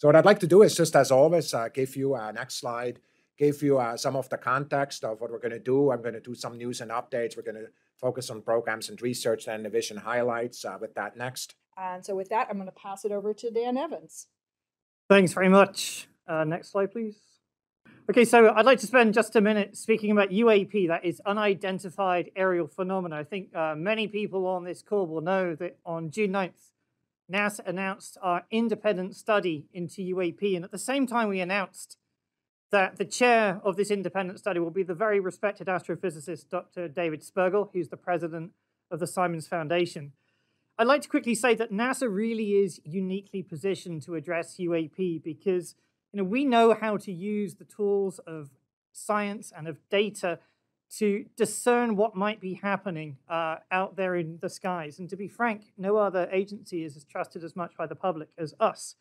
So what I'd like to do is just as always, give you next slide, give you some of the context of what we're going to do. I'm going to do some news and updates. We're going to focus on programs and research, then the vision highlights with that next. And so with that, I'm going to pass it over to Dan Evans. Thanks very much. Next slide, please. Okay, so I'd like to spend just a minute speaking about UAP, that is unidentified aerial phenomena. I think many people on this call will know that on June 9th, NASA announced our independent study into UAP. And at the same time, we announced that the chair of this independent study will be the very respected astrophysicist, Dr. David Spergel, who's the president of the Simons Foundation. I'd like to quickly say that NASA really is uniquely positioned to address UAP because we know how to use the tools of science and of data to discern what might be happening out there in the skies. And to be frank, no other agency is as trusted as much by the public as us.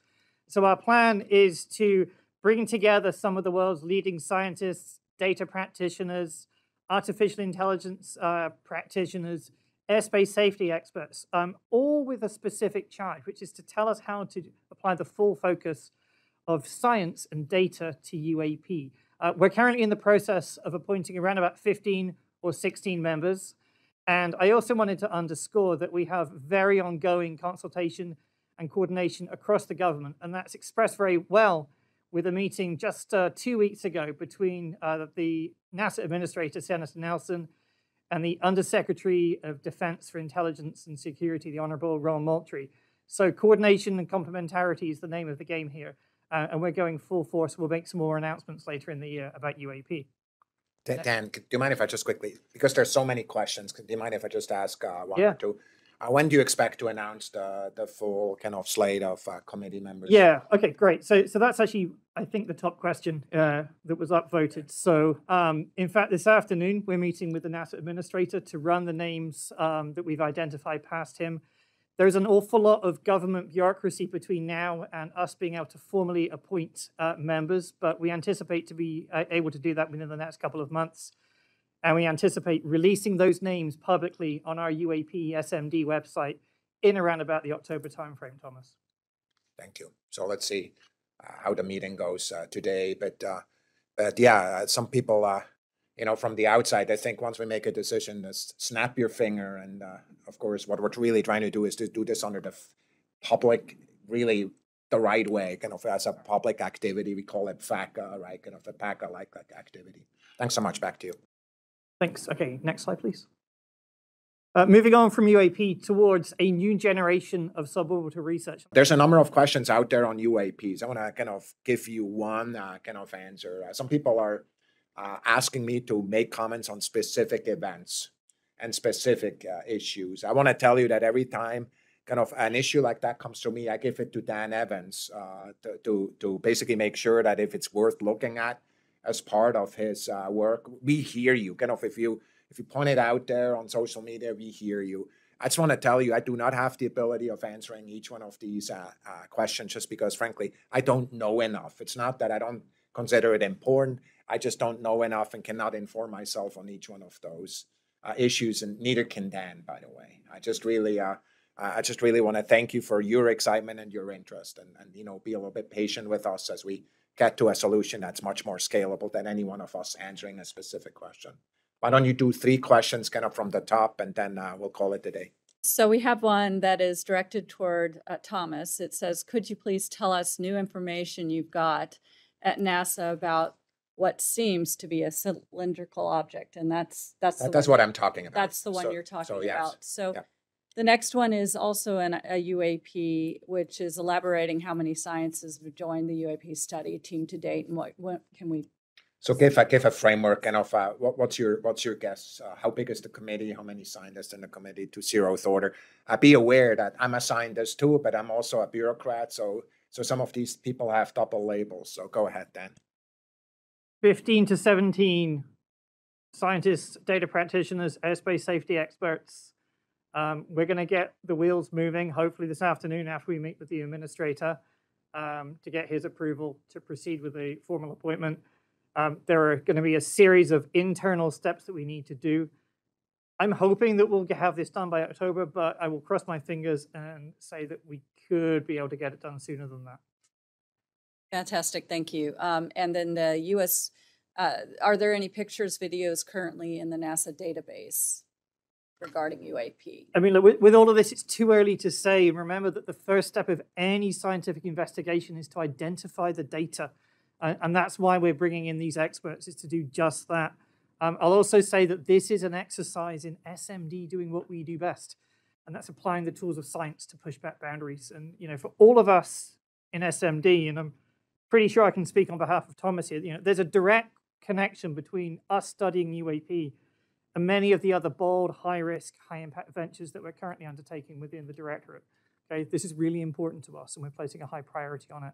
So our plan is to bring together some of the world's leading scientists, data practitioners, artificial intelligence practitioners, airspace safety experts, all with a specific charge, which is to tell us how to apply the full focus of science and data to UAP. We're currently in the process of appointing around about 15 or 16 members. And I also wanted to underscore that we have very ongoing consultation and coordination across the government. And that's expressed very well with a meeting just 2 weeks ago between the NASA Administrator, Senator Nelson, and the Undersecretary of Defense for Intelligence and Security, the Honorable Ron Moultrie. So coordination and complementarity is the name of the game here. And we're going full force. We'll make some more announcements later in the year about UAP. Dan, do you mind if I just quickly, because there's so many questions, do you mind if I just ask one or two? When do you expect to announce the full kind of slate of committee members? Yeah, okay, great. So that's actually, I think, the top question that was upvoted. So in fact, this afternoon, we're meeting with the NASA Administrator to run the names that we've identified past him. There's an awful lot of government bureaucracy between now and us being able to formally appoint members, but we anticipate to be able to do that within the next couple of months. And we anticipate releasing those names publicly on our UAP SMD website in around about the October timeframe, Thomas. Thank you. So let's see how the meeting goes today. But yeah, some people, from the outside, I think once we make a decision, just snap your finger. And of course, what we're really trying to do is to do this under the public, really the right way, kind of as a public activity. We call it FACA, right? Kind of a PACA-like activity. Thanks so much. Back to you. Thanks. Okay, next slide, please. Moving on from UAP towards a new generation of suborbital research. There's a number of questions out there on UAPs. I want to kind of give you one kind of answer. Some people are asking me to make comments on specific events and specific issues. I want to tell you that every time kind of an issue like that comes to me, I give it to Dan Evans to basically make sure that if it's worth looking at as part of his work, we hear you. Kind of if you point it out there on social media, we hear you. I just want to tell you, I do not have the ability of answering each one of these questions just because, frankly, I don't know enough. It's not that I don't consider it important. I just don't know enough and cannot inform myself on each one of those issues, and neither can Dan, by the way. I just really want to thank you for your excitement and your interest, and be a little bit patient with us as we get to a solution that's much more scalable than any one of us answering a specific question. Why don't you do 3 questions kind of from the top, and then we'll call it a day. So we have one that is directed toward Thomas. It says, could you please tell us new information you've got at NASA about what seems to be a cylindrical object? And that's what I'm talking about. That's the one you're talking yes. about. So yeah. The next one is also a UAP, which is elaborating how many sciences have joined the UAP study team to date, and what can we? So give a framework, and of what's your guess? How big is the committee? How many scientists in the committee to zeroth order? Be aware that I'm a scientist too, but I'm also a bureaucrat. So some of these people have double labels. So go ahead, Dan. 15 to 17 scientists, data practitioners, airspace safety experts. We're going to get the wheels moving, hopefully this afternoon after we meet with the administrator to get his approval to proceed with a formal appointment. There are going to be a series of internal steps that we need to do. I'm hoping that we'll have this done by October, but I will cross my fingers and say that we could be able to get it done sooner than that. Fantastic, thank you. And then the U.S., are there any pictures, videos currently in the NASA database regarding UAP? I mean, look, with all of this, it's too early to say. And remember that the first step of any scientific investigation is to identify the data. And that's why we're bringing in these experts, is to do just that. I'll also say that this is an exercise in SMD doing what we do best, and that's applying the tools of science to push back boundaries. And, you know, for all of us in SMD, and I'm pretty sure I can speak on behalf of Thomas here, you know, there's a direct connection between us studying UAP and many of the other bold, high-risk, high-impact ventures that we're currently undertaking within the Directorate. Okay, this is really important to us, and we're placing a high priority on it.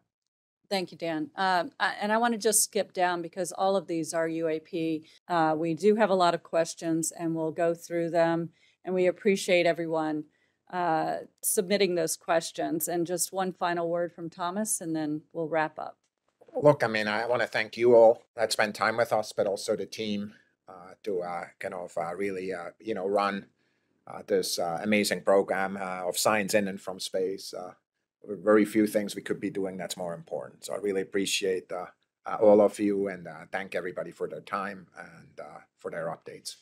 Thank you, Dan. And I want to just skip down because all of these are UAP. We do have a lot of questions, and we'll go through them. And we appreciate everyone submitting those questions. And just one final word from Thomas, and then we'll wrap up. Look, I mean, I want to thank you all that spent time with us, but also the team to really, run this amazing program of science in and from space. Very few things we could be doing that's more important. So I really appreciate all of you, and thank everybody for their time and for their updates.